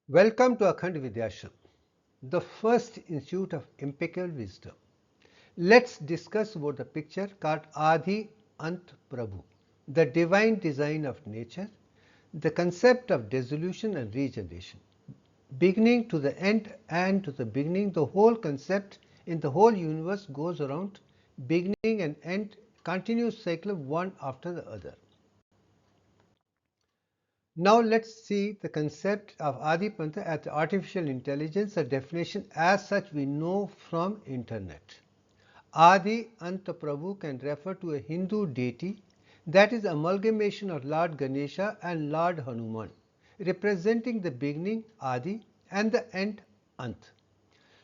Welcome to Akhand Vidyashram, the first institute of impeccable wisdom. Let's discuss about the picture called Adi Ant Prabhu, the divine design of nature, the concept of dissolution and regeneration. Beginning to the end and to the beginning, the whole concept in the whole universe goes around beginning and end, continuous cycle of one after the other. Now let's see the concept of Adi Panta as artificial intelligence, a definition as such we know from internet. Adi Anta Prabhu can refer to a Hindu deity that is amalgamation of Lord Ganesha and Lord Hanuman, representing the beginning Adi and the end Ant.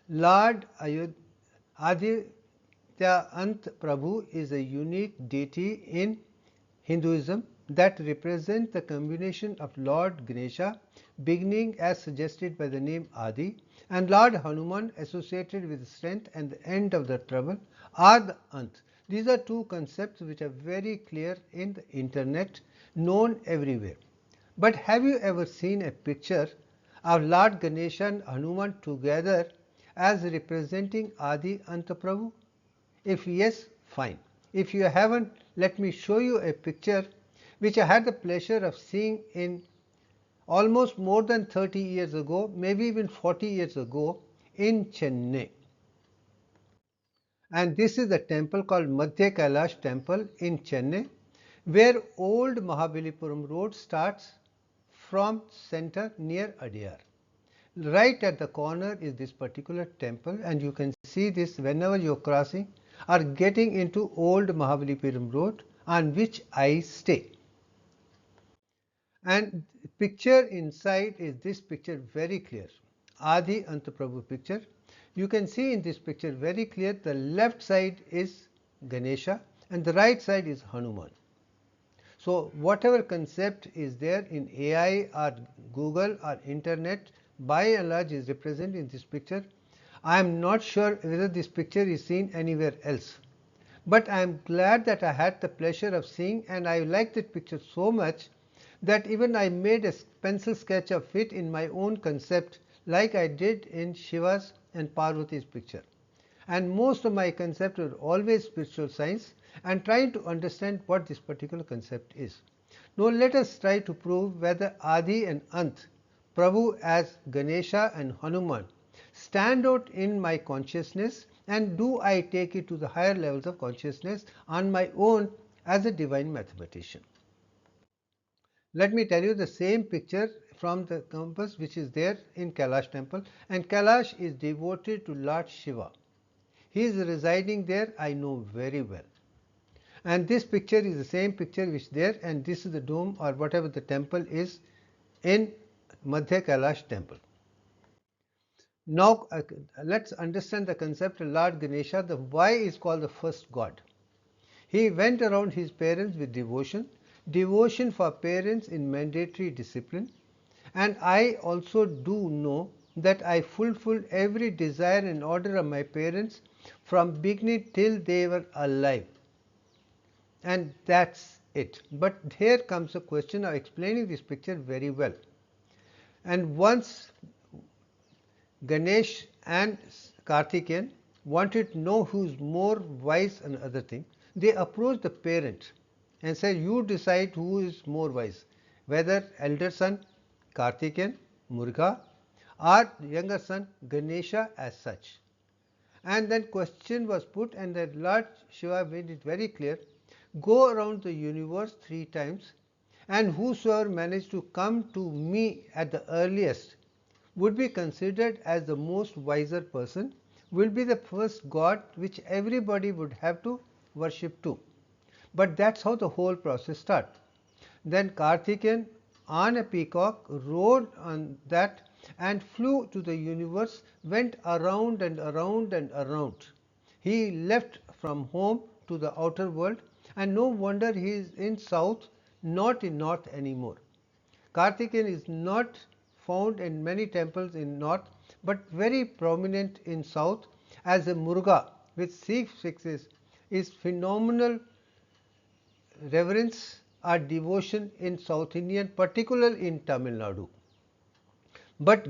Lord Aditya Ant Prabhu is a unique deity in Hinduism that represents the combination of Lord Ganesha, beginning as suggested by the name Adi, and Lord Hanuman, associated with strength and the end of the trouble, are the Ant. These are two concepts which are very clear in the internet, known everywhere. But have you ever seen a picture of Lord Ganesha and Hanuman together as representing Adi Anta Prabhu? If yes, fine. If you haven't, let me show you a picture which I had the pleasure of seeing in almost more than 30 years ago, maybe even 40 years ago in Chennai. And this is a temple called Madhya Kailash temple in Chennai, where old Mahabalipuram road starts from center near Adyar. Right at the corner is this particular temple, and you can see this whenever you're crossing or getting into old Mahabalipuram road on which I stay. And picture inside is this picture very clear. Adi Anta Prabhu picture. You can see in this picture very clear the left side is Ganesha and the right side is Hanuman. So whatever concept is there in AI or Google or internet by and large is represented in this picture. I am not sure whether this picture is seen anywhere else. But I am glad that I had the pleasure of seeing, and I liked that picture so much that even I made a pencil sketch of it in my own concept like I did in Shiva's and Parvati's picture. And most of my concepts were always spiritual science and trying to understand what this particular concept is. Now let us try to prove whether Adi and Ant, Prabhu as Ganesha and Hanuman, stand out in my consciousness, and do I take it to the higher levels of consciousness on my own as a divine mathematician. Let me tell you the same picture from the campus which is there in Kailash temple, and Kailash is devoted to Lord Shiva. He is residing there, I know very well. And this picture is the same picture which is there, and this is the dome or whatever the temple is in Madhya Kailash temple. Now let's understand the concept of Lord Ganesha. The why is called the first god. He went around his parents with devotion for parents in mandatory discipline, and I also do know that I fulfilled every desire and order of my parents from beginning till they were alive. And that's it. But here comes the question of explaining this picture very well. And once Ganesh and Karthikeyan wanted to know who's more wise and other thing, they approached the parent and said, you decide who is more wise, whether elder son Karthikeyan, Muruga, or younger son Ganesha as such. And then question was put, and the Lord Shiva made it very clear, go around the universe 3 times, and whosoever managed to come to me at the earliest would be considered as the most wiser person, will be the first god which everybody would have to worship to. But that's how the whole process starts. Then Karthikeyan on a peacock rode on that and flew to the universe, went around and around and around. He left from home to the outer world, and no wonder he is in south, not in north anymore. Karthikeyan is not found in many temples in north, but very prominent in south as a Muruga with 6 sixes is phenomenal reverence or devotion in South Indian, particularly in Tamil Nadu. But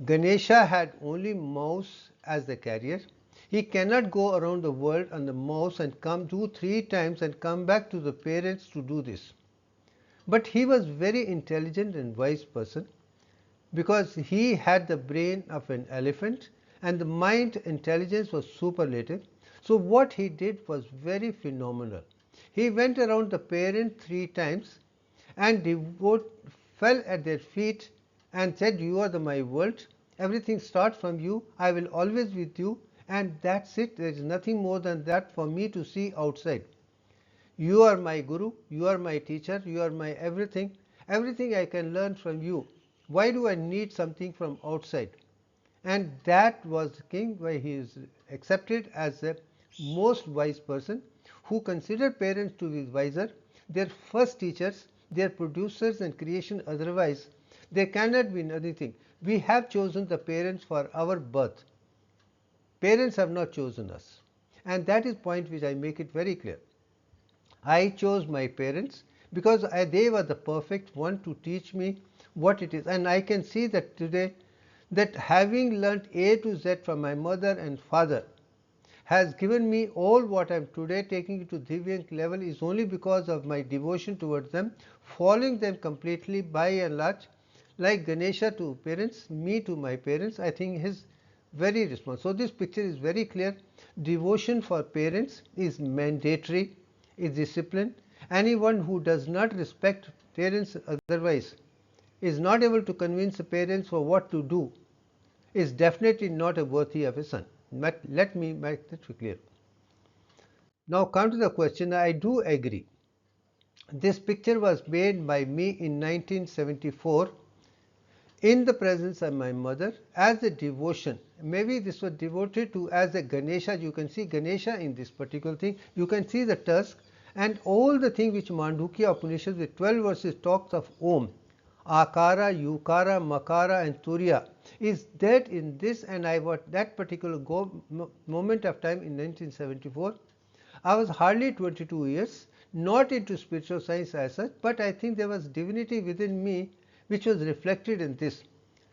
Ganesha had only mouse as the carrier. He cannot go around the world on the mouse and come do 3 times and come back to the parents to do this. But he was very intelligent and wise person, because he had the brain of an elephant and the mind intelligence was superlative. So what he did was very phenomenal. He went around the parent 3 times and fell at their feet and said, "You are my world. Everything starts from you. I will always be with you, and that's it. There is nothing more than that for me to see outside. You are my guru, you are my teacher, you are my everything. Everything I can learn from you. Why do I need something from outside?" And that was the king, why he is accepted as the most wise person, who considered parents to be wiser, their first teachers, their producers and creation. Otherwise there cannot be anything. We have chosen the parents for our birth. Parents have not chosen us, and that is point which I make it very clear. I chose my parents because they were the perfect one to teach me what it is. And I can see that today, that having learnt A to Z from my mother and father has given me all what I am today taking it to Divyank level, is only because of my devotion towards them, following them completely by and large. Like Ganesha to parents, me to my parents, I think is very responsible. So this picture is very clear. Devotion for parents is mandatory, is discipline. Anyone who does not respect parents otherwise, is not able to convince the parents for what to do, is definitely not a worthy of a son. But let me make this clear. Now come to the question. I do agree. This picture was made by me in 1974 in the presence of my mother as a devotion. Maybe this was devoted to as a Ganesha. You can see Ganesha in this particular thing. You can see the tusk and all the thing which Mandukya Upanishad with 12 verses talks of Om, Akara, Yukara, Makara and Turiya is that in this. And I was that particular moment of time in 1974. I was hardly 22 years, not into spiritual science as such, but I think there was divinity within me which was reflected in this.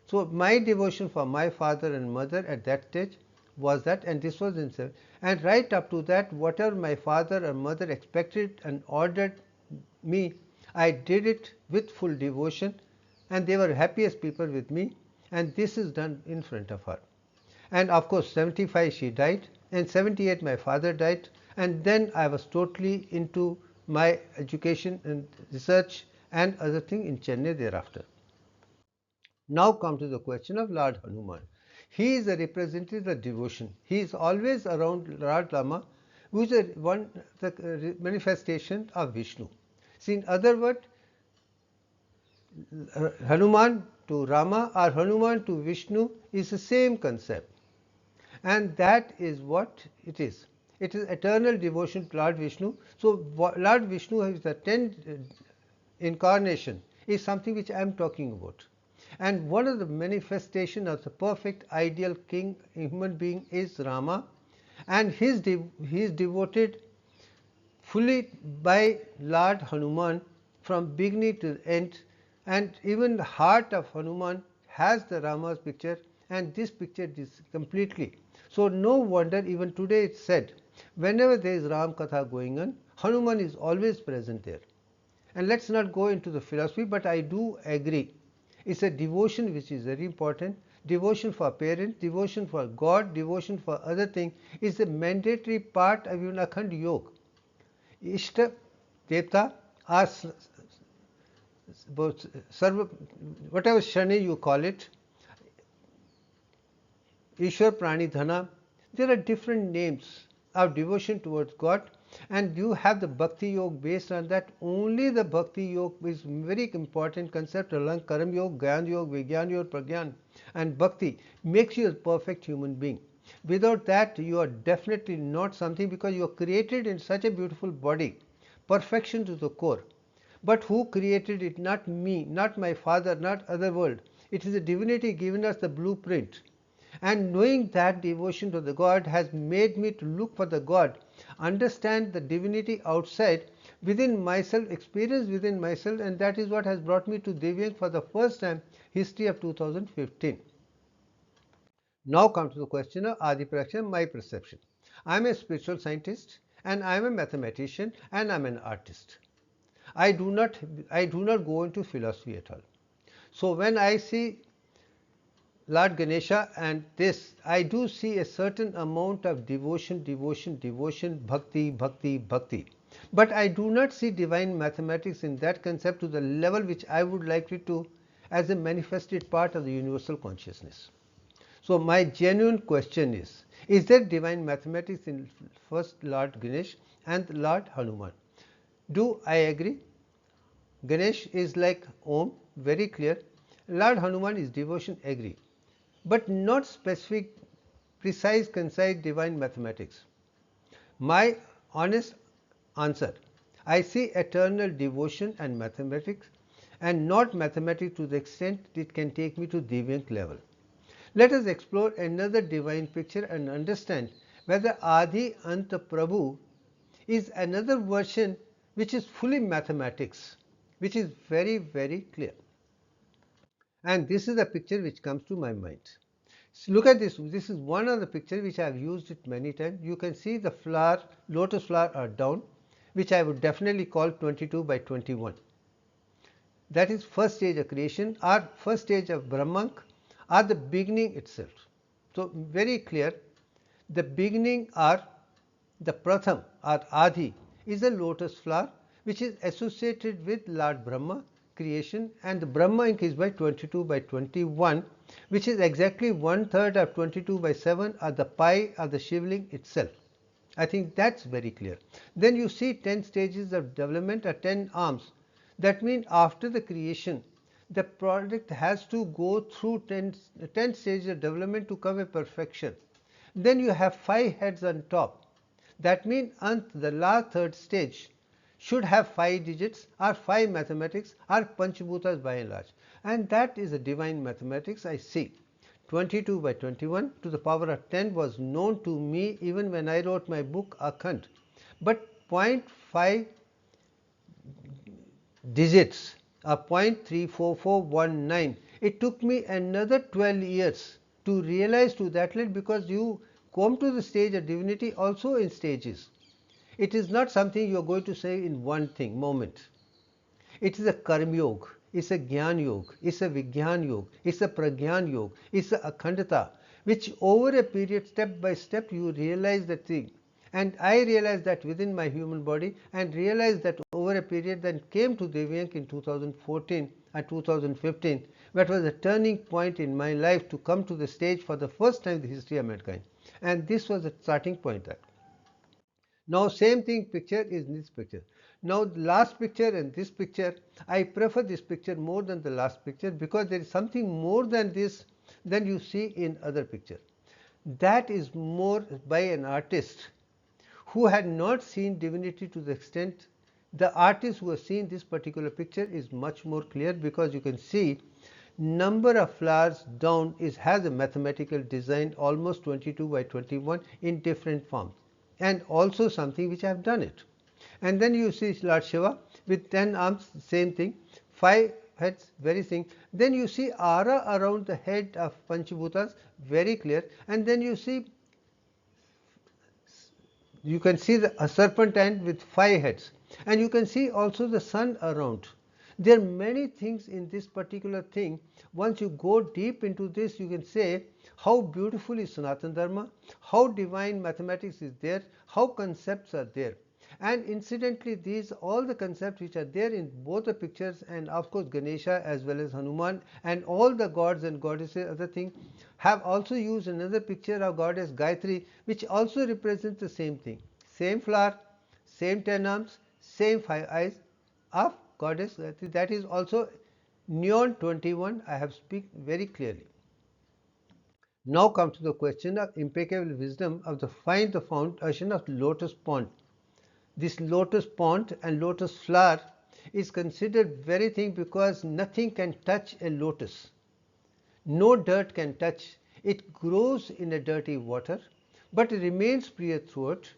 So my devotion for my father and mother at that stage was that, and this was in 7. And right up to that, whatever my father and mother expected and ordered me, I did it with full devotion, and they were happiest people with me, and this is done in front of her. And of course 75 she died, and 78 my father died, and then I was totally into my education and research and other thing in Chennai thereafter. Now come to the question of Lord Hanuman. He is a representative of devotion. He is always around Lord Rama, who is the manifestation of Vishnu. See, in other words, Hanuman to Rama or Hanuman to Vishnu is the same concept, and that is what it is. It is eternal devotion to Lord Vishnu. So Lord Vishnu is the 10th incarnation, is something which I am talking about. And one of the manifestation of the perfect ideal king human being is Rama, and he is devoted fully by Lord Hanuman from beginning to end, and even the heart of Hanuman has the Rama's picture, and this picture is completely. So no wonder even today it's said, whenever there is Ram Katha going on, Hanuman is always present there. And let's not go into the philosophy, but I do agree. It's a devotion which is very important. Devotion for parents, devotion for God, devotion for other things is a mandatory part of even Akhand Yoga. Ishta, Devta, or whatever Shani you call it, Ishwar, Prani, Dhana, there are different names of devotion towards God, and you have the Bhakti Yoga based on that. Only the Bhakti Yoga is very important concept along Karam Yoga, Gyan Yoga, Vigyan Yoga, Pragyan, and Bhakti makes you a perfect human being. Without that, you are definitely not something, because you are created in such a beautiful body, perfection to the core. But who created it? Not me, not my father, not other world. It is a divinity giving us the blueprint. And knowing that devotion to the God has made me to look for the God. understand the divinity outside, within myself, experience within myself, and that is what has brought me to Divyang for the first time, history of 2015. Now come to the question of Adi Praksha, my perception. I am a spiritual scientist and I am a mathematician and I am an artist. I do not go into philosophy at all. So when I see Lord Ganesha and this, I do see a certain amount of devotion, bhakti, bhakti. But I do not see divine mathematics in that concept to the level which I would like it to, as a manifested part of the universal consciousness. So my genuine question is there divine mathematics in first Lord Ganesh and Lord Hanuman? Do I agree? Ganesh is like Om, very clear. Lord Hanuman is devotion, agree. But not specific, precise, concise divine mathematics. My honest answer, I see eternal devotion and mathematics, and not mathematics to the extent it can take me to Divyank level. Let us explore another divine picture and understand whether Adi Anta Prabhu is another version which is fully mathematics, which is very, very clear. And this is a picture which comes to my mind. So look at this. This is one of the pictures which I have used it many times. You can see the flower, lotus flower are down, which I would definitely call 22 by 21. That is first stage of creation or first stage of Brahmank or the beginning itself. So very clear, the beginning or the Pratham or Adi is a lotus flower which is associated with Lord Brahma creation, and the Brahma ink is by 22 by 21, which is exactly 1/3 of 22 by 7 or the pi or the Shivling itself. I think that's very clear. Then you see 10 stages of development or 10 arms. That means after the creation, the product has to go through 10 stages of development to come a perfection. Then you have 5 heads on top. That means the last third stage should have 5 digits or 5 mathematics or Panchabhutas by and large. And that is a divine mathematics I see. 22 by 21 to the power of 10 was known to me even when I wrote my book Akhand. But 0.5 digits or 0.34419, it took me another 12 years to realize to that level, because you come to the stage of divinity also in stages. It is not something you are going to say in one thing, moment. It is a Karma Yoga, it's a Gyan Yoga, it's a Vigyan Yoga, it's a Pragyan Yoga, it's a Akhandata, which over a period, step by step, you realize that thing. And I realized that within my human body, and realized that over a period, then came to Divyank in 2014 and 2015, that was a turning point in my life to come to the stage for the first time in the history of mankind. And this was the starting point. Now same thing picture is this picture. Now the last picture and this picture, I prefer this picture more than the last picture, because there is something more than this than you see in other picture. That is more by an artist who had not seen divinity to the extent. The artist who has seen this particular picture is much more clear, because you can see number of flowers down has a mathematical design, almost 22 by 21 in different forms, and also something which I have done it. And then you see Lord Shiva with 10 arms, same thing, 5 heads, very thing. Then you see aura around the head of Panchabhutas, very clear. And then you can see a serpentine with 5 heads, and you can see also the sun around. There are many things in this particular thing. Once you go deep into this, you can say how beautiful is Sanatana Dharma, how divine mathematics is there, how concepts are there. And incidentally, these all the concepts which are there in both the pictures, and of course Ganesha as well as Hanuman and all the gods and goddesses, other thing, have also used another picture of goddess Gayatri, which also represents the same thing. Same flower, same 10 arms, same 5 eyes of goddess Gayatri. That is also Neon 21. I have speak very clearly. Now come to the question of impeccable wisdom of the find the foundation of lotus pond. This lotus pond and lotus flower is considered very thing, because nothing can touch a lotus. No dirt can touch. It grows in a dirty water, but it remains pure throughout.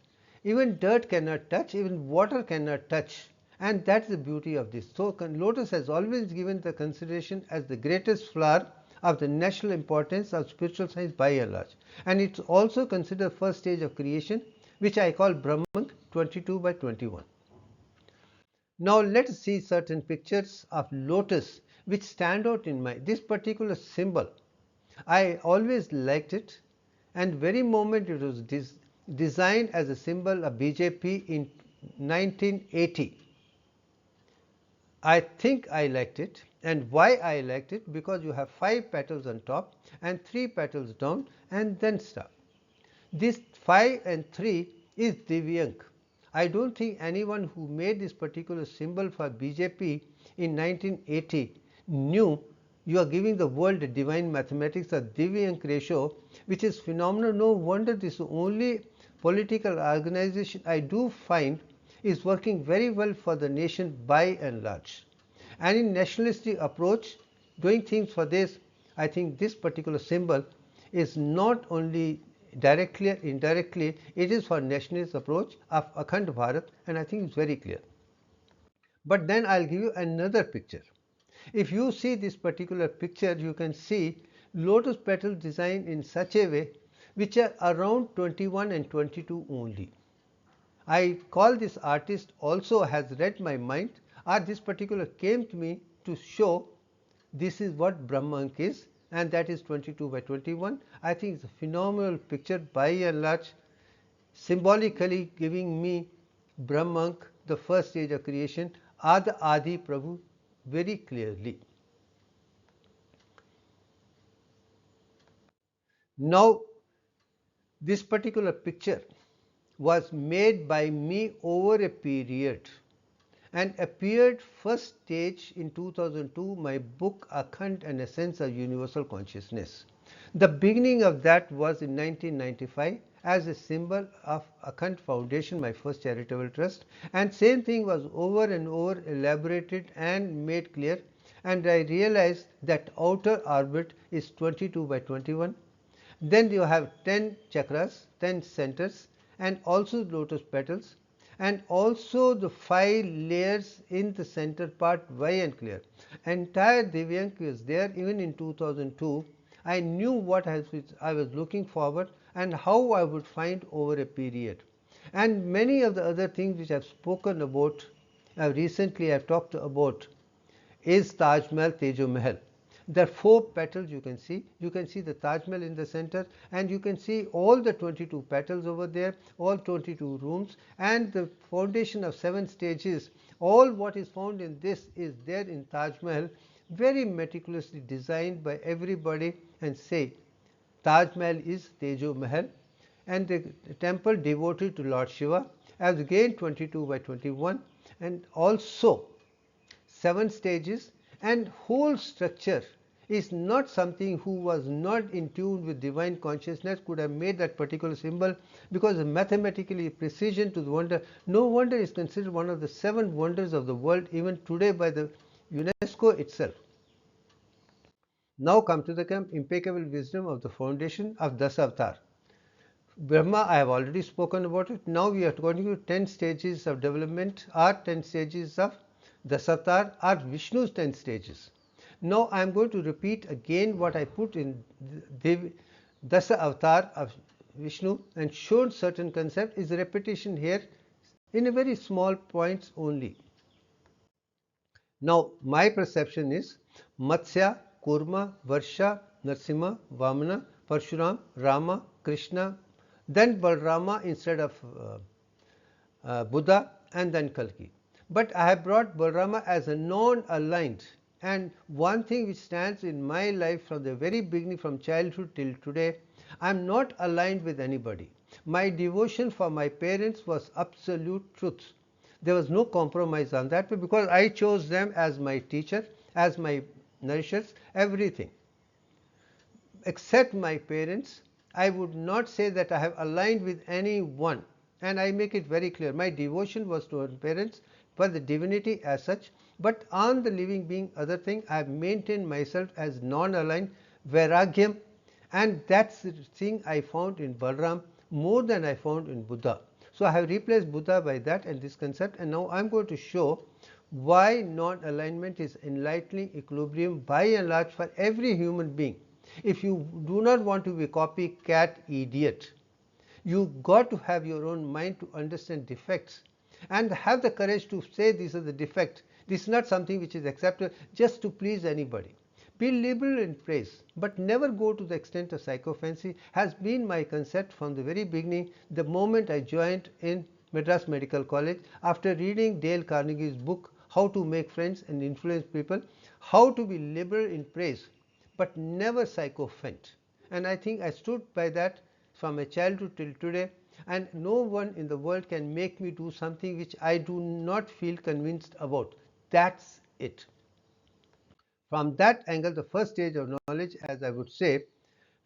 Even dirt cannot touch, even water cannot touch. And that's the beauty of this. So lotus has always given the consideration as the greatest flower of the national importance of spiritual science by and large. And it's also considered first stage of creation, which I call Brahman 22 by 21. Now let's see certain pictures of lotus which stand out in my this particular symbol. I always liked it, and very moment it was designed as a symbol of BJP in 1980. I think I liked it, and why I liked it, because you have 5 petals on top and 3 petals down and then star. This 5 and 3 is Divyank. I don't think anyone who made this particular symbol for BJP in 1980 knew you are giving the world a divine mathematics of Divyank ratio, which is phenomenal. No wonder this only political organization I do find is working very well for the nation by and large. And in nationalistic approach, doing things for this, I think this particular symbol is not only directly or indirectly, it is for nationalist approach of Akhand Bharat, and I think it's very clear. But then I'll give you another picture. If you see this particular picture, you can see lotus petals designed in such a way which are around 21 and 22 only. I call this artist also has read my mind, or this particular came to me to show this is what Brahmank is, and that is 22 by 21. I think it's a phenomenal picture by and large, symbolically giving me Brahmank, the first stage of creation, or the Adi Prabhu very clearly. Now, this particular picture was made by me over a period and appeared first stage in 2002, my book Akhand, an Essence of Universal Consciousness. The beginning of that was in 1995 as a symbol of Akhand Foundation, my first charitable trust, and same thing was over and over elaborated and made clear, and I realized that outer orbit is 22 by 21. Then you have 10 chakras, 10 centers, and also lotus petals, and also the 5 layers in the center part, Y and clear. Entire Divyank is there. Even in 2002, I knew what I was looking forward and how I would find over a period. And many of the other things which I have spoken about, recently I have talked about, is Taj Mahal, Tejo Mahal. There are 4 petals you can see. You can see the Taj Mahal in the center, and you can see all the 22 petals over there, all 22 rooms, and the foundation of 7 stages. All what is found in this is there in Taj Mahal, very meticulously designed by everybody, and say Taj Mahal is Tejo Mahal, and the temple devoted to Lord Shiva as again 22 by 21, and also 7 stages, and whole structure is not something who was not in tune with divine consciousness could have made that particular symbol, because mathematically precision to the wonder. No wonder is considered one of the 7 wonders of the world even today by the UNESCO itself. Now come to the impeccable wisdom of the foundation of Das Avatar. Brahma, I have already spoken about it. Now we are going to 10 stages of development, or 10 stages of Dasavatar, or Vishnu's 10 stages. Now I am going to repeat again what I put in the Dasa Avatar of Vishnu and showed certain concept. Is a repetition here in a very small points only. Now my perception is Matsya, Kurma, Varsha, Narsimha, Vamana, Parshuram, Rama, Krishna, then Balrama instead of Buddha, and then Kalki. But I have brought Balrama as a non-aligned, and one thing which stands in my life from the very beginning, from childhood till today, I am not aligned with anybody. My devotion for my parents was absolute truth. There was no compromise on that, because I chose them as my teacher, as my nourishers, everything. Except my parents, I would not say that I have aligned with anyone, and I make it very clear. My devotion was to my parents for the divinity as such, but on the living being, other thing, I have maintained myself as non-aligned, Vairagyam, and that's the thing I found in Balram more than I found in Buddha. So I have replaced Buddha by that and this concept, and now I am going to show why non-alignment is enlightening equilibrium by and large for every human being. If you do not want to be a copycat idiot, you got to have your own mind to understand defects and have the courage to say these are the defects. This is not something which is accepted just to please anybody. Be liberal in praise, but never go to the extent of psychophancy has been my concept from the very beginning, the moment I joined in Madras Medical College after reading Dale Carnegie's book, How to Make Friends and Influence People, how to be liberal in praise, but never sycophant. And I think I stood by that from my childhood till today, and no one in the world can make me do something which I do not feel convinced about. That's it. From that angle, the first stage of knowledge, as I would say,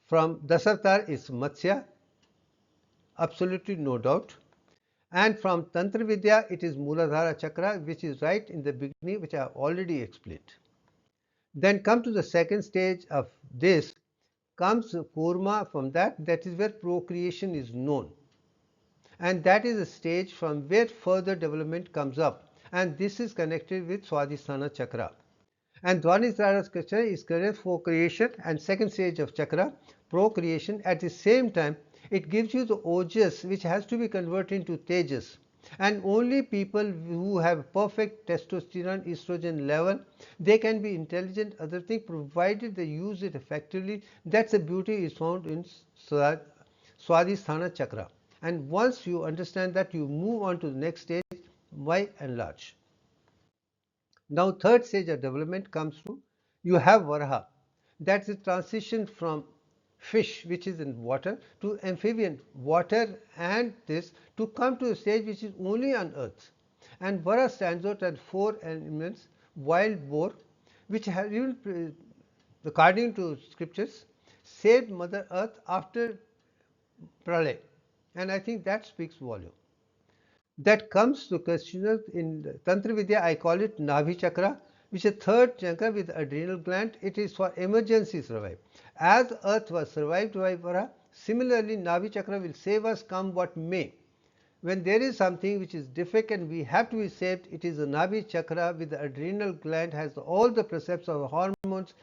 from Dasavatara is Matsya, absolutely no doubt. And from Tantra Vidya, it is Muladhara Chakra, which is right in the beginning, which I have already explained. Then come to the second stage of this, comes Kurma. From that is where procreation is known. And that is a stage from where further development comes up. And this is connected with Swadhisthana Chakra. And Dvanisthana Chakra is correct for creation and second stage of chakra, procreation. At the same time, it gives you the ojas which has to be converted into tejas. And only people who have perfect testosterone estrogen level, they can be intelligent, other thing, provided they use it effectively. That's the beauty is found in Swadhisthana Chakra. And once you understand that, you move on to the next stage by and large. Now third stage of development comes to, you have Varaha. That's the transition from fish which is in water to amphibian, water and this, to come to a stage which is only on earth. And Varaha stands out at 4 elements: wild boar, which has even, according to scriptures, saved Mother Earth after Pralay. And I think that speaks volume. That comes to questioners in Tantra Vidya, I call it Navi Chakra, which is a third chakra with adrenal gland. It is for emergency survival. As Earth was survived by Vara, similarly Navi Chakra will save us come what may. When there is something which is defect and we have to be saved, it is the Navi Chakra with the adrenal gland, has all the precepts of hormones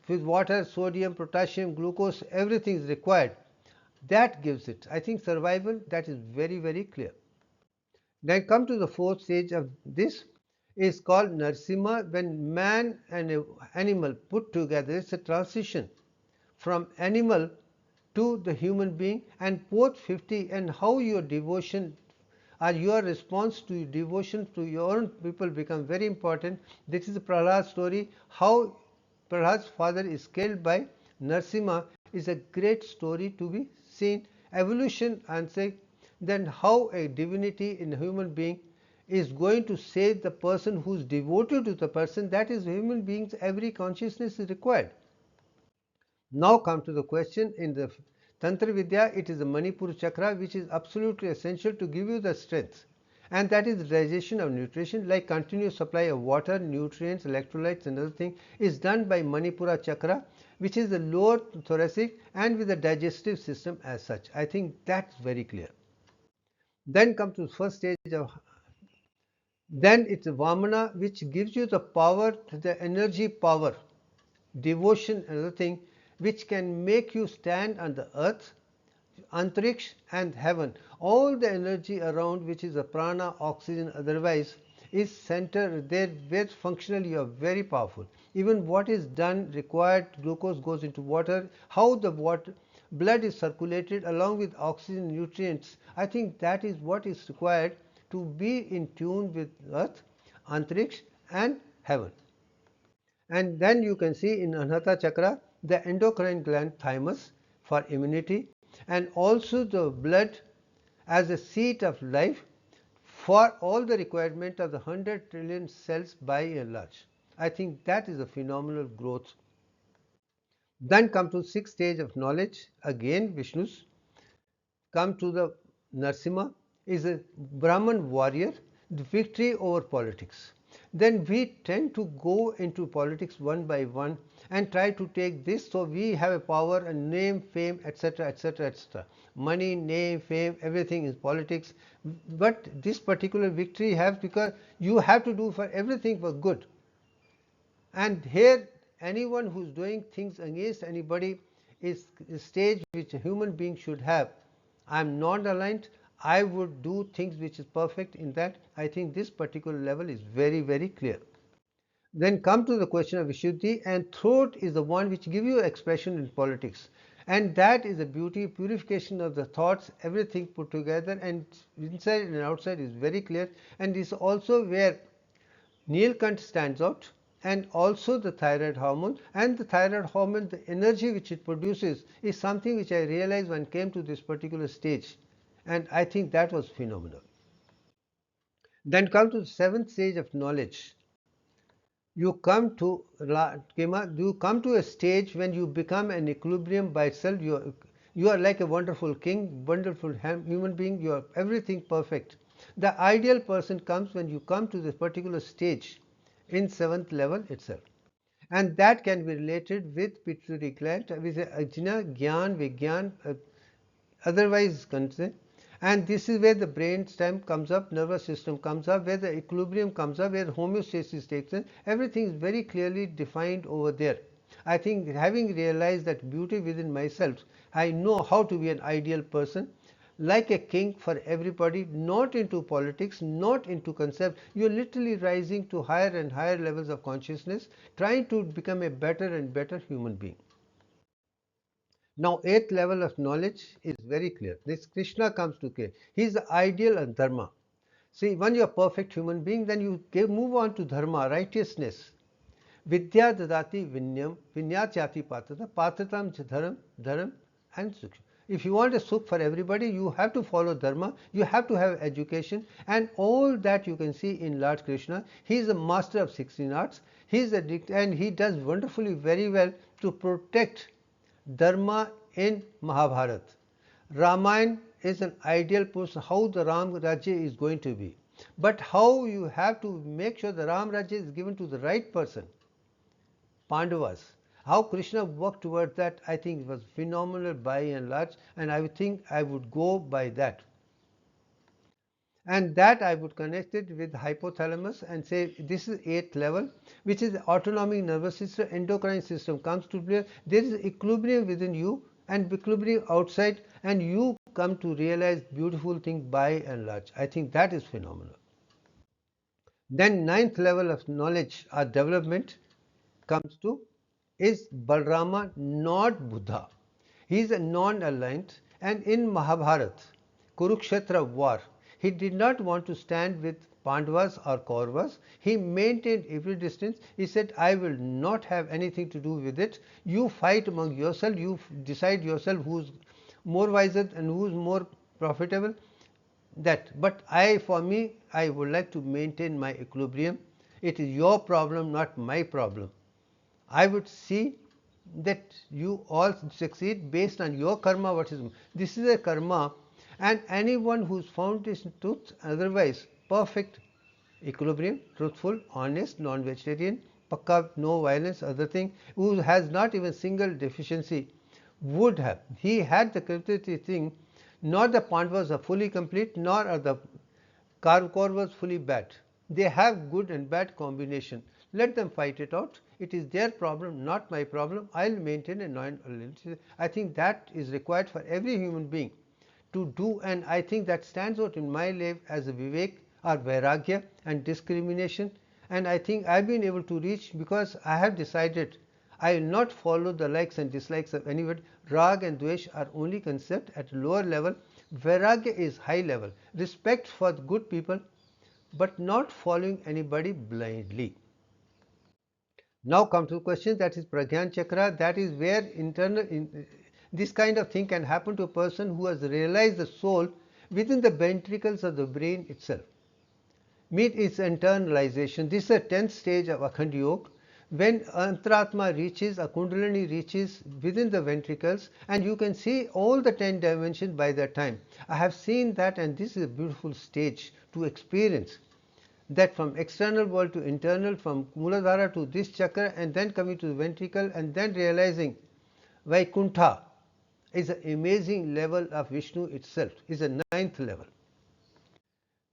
with water, sodium, potassium, glucose, everything is required. That gives it, I think, survival. That is very, very clear. Then come to the fourth stage of this, is called Narsimha. When man and animal put together, it's a transition from animal to the human being, and both 50, and how your devotion or your response to your devotion to your own people become very important. This is the Prahlad story. How Prahlad's father is killed by Narsimha is a great story to be seen. Evolution and say, then how a divinity in a human being is going to save the person who is devoted to the person. That is, human beings, every consciousness is required. Now come to the question, in the Tantra Vidya, it is the Manipura Chakra which is absolutely essential to give you the strength, and that is the digestion of nutrition, like continuous supply of water, nutrients, electrolytes and other thing is done by Manipura Chakra, which is the lower thoracic and with the digestive system as such. I think that's very clear. Then come to the first stage of, then it's Vamana, which gives you the power, the energy power, devotion and other thing, which can make you stand on the earth, Antariksh and heaven. All the energy around, which is the prana, oxygen, otherwise, is centered there where functionally you are very powerful. Even what is done, required, glucose goes into water, how the water, blood is circulated along with oxygen, nutrients. I think that is what is required to be in tune with earth, Antariksh and heaven. And then you can see in Anahata Chakra, the endocrine gland thymus for immunity, and also the blood as a seat of life for all the requirement of the 100 trillion cells by and large. I think that is a phenomenal growth. Then come to sixth stage of knowledge, again Vishnu's. Come to the Narsimha, is a Brahman warrior, the victory over politics. then we tend to go into politics one by one and try to take this, so we have a power and name, fame, etc., etc., etc. Money, name, fame, everything is politics. But this particular victory has, because you have to do for everything for good. And here anyone who is doing things against anybody is a stage which a human being should have. I am non-aligned, I would do things which is perfect. In that, I think this particular level is very, very clear. Then come to the question of Vishuddhi, and throat is the one which gives you expression in politics. And that is the beauty, purification of the thoughts, everything put together, and inside and outside is very clear. And is also where Neelkant stands out, and also the thyroid hormone. And the thyroid hormone, the energy which it produces, is something which I realized when I came to this particular stage, and I think that was phenomenal. Then come to the seventh stage of knowledge. You come to a stage when you become an equilibrium by itself. You are like a wonderful king, wonderful human being. You are everything perfect. The ideal person comes when you come to this particular stage in seventh level itself, and that can be related with pituitary gland, with ajna, gyan, vigyan, otherwise concerned. And this is where the brain stem comes up, nervous system comes up, where the equilibrium comes up, where homeostasis takes in. Everything is very clearly defined over there. I think having realized that beauty within myself, I know how to be an ideal person, like a king for everybody, not into politics, not into concept. You're literally rising to higher and higher levels of consciousness, trying to become a better and better human being. Now, eighth level of knowledge is very clear. This Krishna comes to care. He is the ideal and dharma. See, when you are a perfect human being, then you move on to dharma, righteousness. Vidya dadati vinyam, vinyatyati patrata, patratam dharam, dharam and sukha. If you want a sukh for everybody, you have to follow dharma, you have to have education, and all that you can see in Lord Krishna. He is a master of 16 arts. He is and he does wonderfully very well to protect Dharma in Mahabharata. Ramayana is an ideal person, how the Ram Rajya is going to be. But how you have to make sure the Ram Rajya is given to the right person, Pandavas. How Krishna worked towards that, I think was phenomenal by and large, and I would think I would go by that. And that I would connect it with hypothalamus and say this is 8th level, which is the autonomic nervous system, endocrine system comes to play. There is equilibrium within you and equilibrium outside, and you come to realize beautiful thing by and large. I think that is phenomenal. Then 9th level of knowledge or development comes to is Balrama, not Buddha. He is a non-aligned, and in Mahabharata, Kurukshetra war, he did not want to stand with Pandavas or Kauravas. He maintained every distance. He said, I will not have anything to do with it. You fight among yourself. You decide yourself who's more wiser and who's more profitable. That, but for me, I would like to maintain my equilibrium. It is your problem, not my problem. I would see that you all succeed based on your karma. What is this is a karma, and anyone who's found this truth, otherwise perfect equilibrium, truthful, honest, non-vegetarian, pakka, no violence, other thing, who has not even single deficiency, would have. He had the complete thing. Not the Pandavas are fully complete, nor are the Kauravas fully bad. They have good and bad combination. Let them fight it out. It is their problem, not my problem. I'll maintain a non-aligned. I think that is required for every human being to do, and I think that stands out in my life as a vivek or vairagya and discrimination. And I think I've been able to reach because I have decided I will not follow the likes and dislikes of anyone. Rag and dvesh are only concept at lower level. Vairagya is high level. Respect for good people, but not following anybody blindly. Now come to the question, that is Pragyan Chakra. That is where this kind of thing can happen to a person who has realized the soul within the ventricles of the brain itself. Meet its internalization. This is the 10th stage of Akhand Yoga, when Antratma reaches, a Kundalini reaches within the ventricles, and you can see all the 10 dimensions by that time. I have seen that, and this is a beautiful stage to experience. that from external world to internal, from Muladhara to this chakra, and then coming to the ventricle, and then realizing Vaikuntha is an amazing level of Vishnu itself, is a ninth level.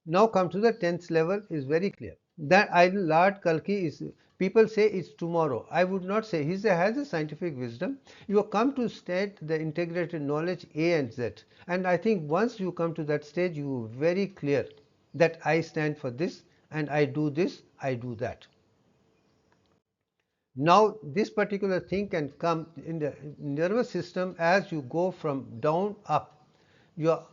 Now come to the 10th level, is very clear. That idol Lord Kalki is, people say it's tomorrow. I would not say. He has a scientific wisdom. You have come to state the integrated knowledge A and Z. And I think once you come to that stage, you are very clear that I stand for this and I do this, I do that. Now this particular thing can come in the nervous system as you go from down up. Your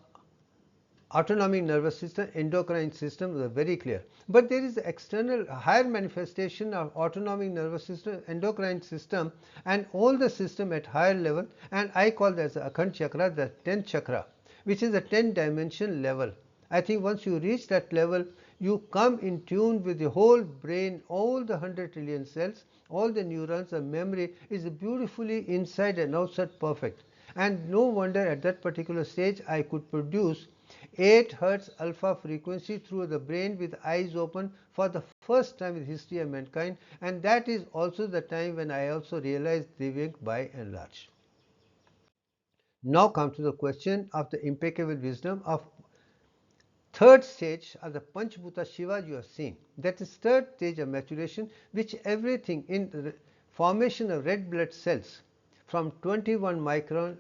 autonomic nervous system, endocrine system are very clear. But there is external higher manifestation of autonomic nervous system, endocrine system, and all the system at higher level, and I call that as Akhand chakra, the 10th chakra, which is a 10-dimension level. I think once you reach that level, you come in tune with the whole brain, all the 100 trillion cells, all the neurons, the memory is beautifully inside and outside perfect. And no wonder at that particular stage I could produce 8 Hz alpha frequency through the brain with eyes open for the first time in the history of mankind, and that is also the time when I also realized Divyank by and large. Now come to the question of the impeccable wisdom of third stage of the Panchbhuta Shiva you have seen. That is third stage of maturation, which everything in the formation of red blood cells from 21 micron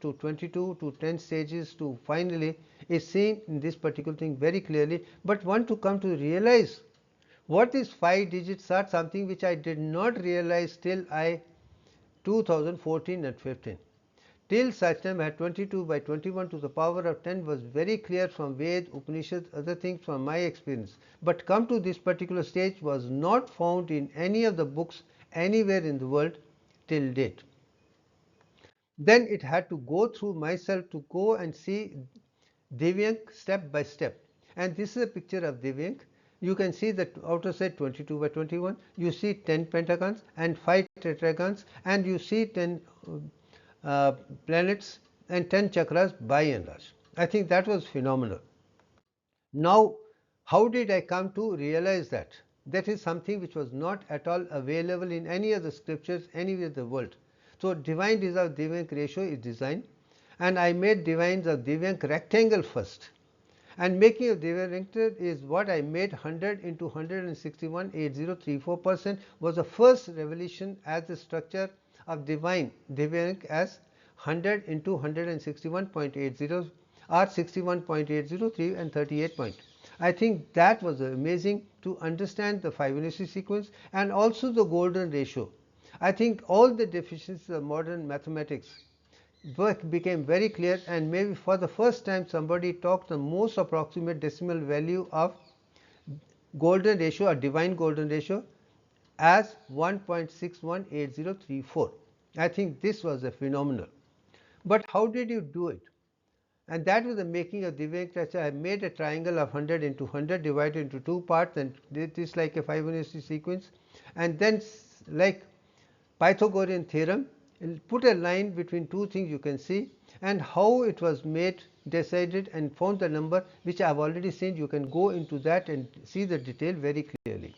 to 22 to 10 stages to finally is seen in this particular thing very clearly. But one to come to realize what these 5 digits are, something which I did not realize till 2014 and 15. Till such time I had 22 by 21 to the power of 10 was very clear from Ved, Upanishads, other things from my experience. But come to this particular stage was not found in any of the books anywhere in the world till date. Then it had to go through myself to go and see Divyank step by step. And this is a picture of Divyank. You can see the outer side 22 by 21. You see 10 pentagons and 5 tetragons, and you see 10 planets and 10 chakras by and large. I think that was phenomenal. Now, how did I come to realize that? That is something which was not at all available in any of the scriptures anywhere in the world. So, divine reserve Divyank ratio is designed, and I made divines of Divyank rectangle first. And making of Divyank rectangle is what I made 100 into 161, 8034% was the first revelation as the structure of divine Divyank as 100 into 161.80 or 61.803 and 38 point. I think that was amazing to understand the Fibonacci sequence and also the golden ratio. I think all the deficiencies of modern mathematics became very clear, and maybe for the first time somebody talked the most approximate decimal value of golden ratio or divine golden ratio as 1.618034. I think this was a phenomenal. But how did you do it? And that was the making of Divyank Racha. I made a triangle of 100 into 100 divided into 2 parts and did this like a Fibonacci sequence, and then like Pythagorean theorem, put a line between two things you can see, and how it was made, decided, and found the number which I have already seen. You can go into that and see the detail very clearly.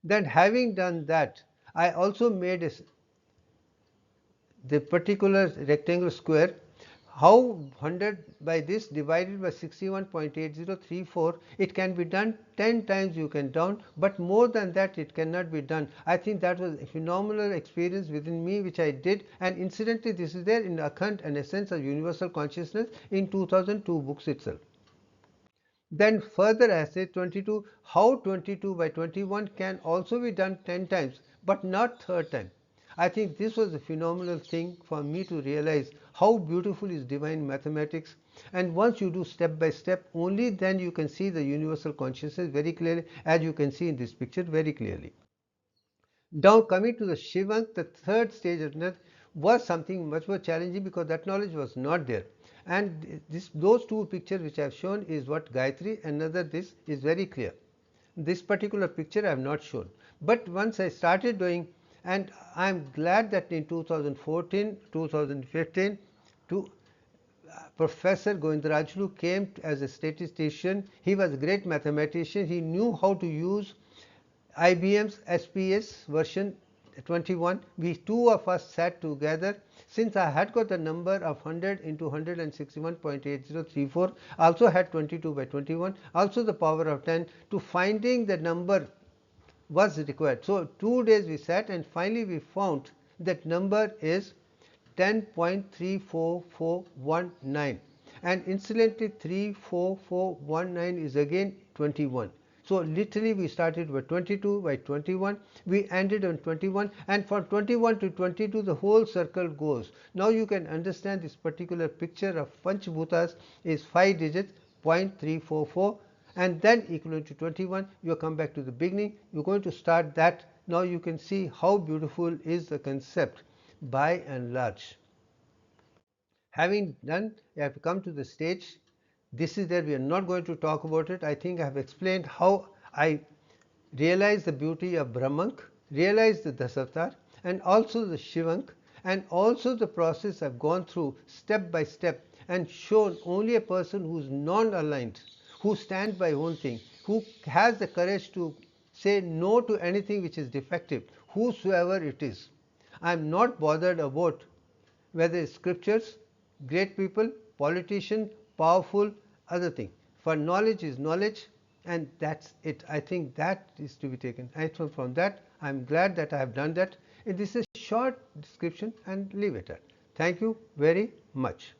Then having done that, I also made the particular rectangle square, how 100 by this divided by 61.8034, it can be done 10 times you can down, but more than that it cannot be done. I think that was a phenomenal experience within me which I did, and incidentally this is there in Akhand, an essence of universal consciousness, in 2002 books itself. Then further I say 22, how 22 by 21 can also be done 10 times but not third time. I think this was a phenomenal thing for me to realize how beautiful is divine mathematics, and once you do step by step, only then you can see the universal consciousness very clearly, as you can see in this picture very clearly. Now coming to the Shivank, the third stage of knowledge was something much more challenging because that knowledge was not there. And those two pictures which I have shown is what Gayatri, another this is very clear. This particular picture I have not shown. But once I started doing, and I am glad that in 2014, 2015, Professor Govindarajulu came as a statistician. He was a great mathematician. He knew how to use IBM's SPS version 21. We two of us sat together. Since I had got the number of 100 into 161.8034, also had 22 by 21, also the power of 10, to finding the number was required. So 2 days we sat, and finally we found that number is 10.34419, and incidentally 34419 is again 21. So literally we started with 22 by 21, we ended on 21, and from 21 to 22 the whole circle goes. Now you can understand this particular picture of Panchbhutas is 5 digits, 0.344, and then equivalent to 21. You come back to the beginning, you're going to start that. Now you can see how beautiful is the concept by and large. Having done, I have come to the stage. This is there, we are not going to talk about it. I think I have explained how I realized the beauty of Brahmank, realized the Dasavatara, and also the Shivank, and also the process I've gone through step by step, and shown only a person who is non-aligned, who stands by one thing, who has the courage to say no to anything which is defective, whosoever it is. I am not bothered about whether it's scriptures, great people, politician, powerful, other thing. For knowledge is knowledge, and that's it. I think that is to be taken. And from that, I'm glad that I have done that. And this is a short description, and leave it at. Thank you very much.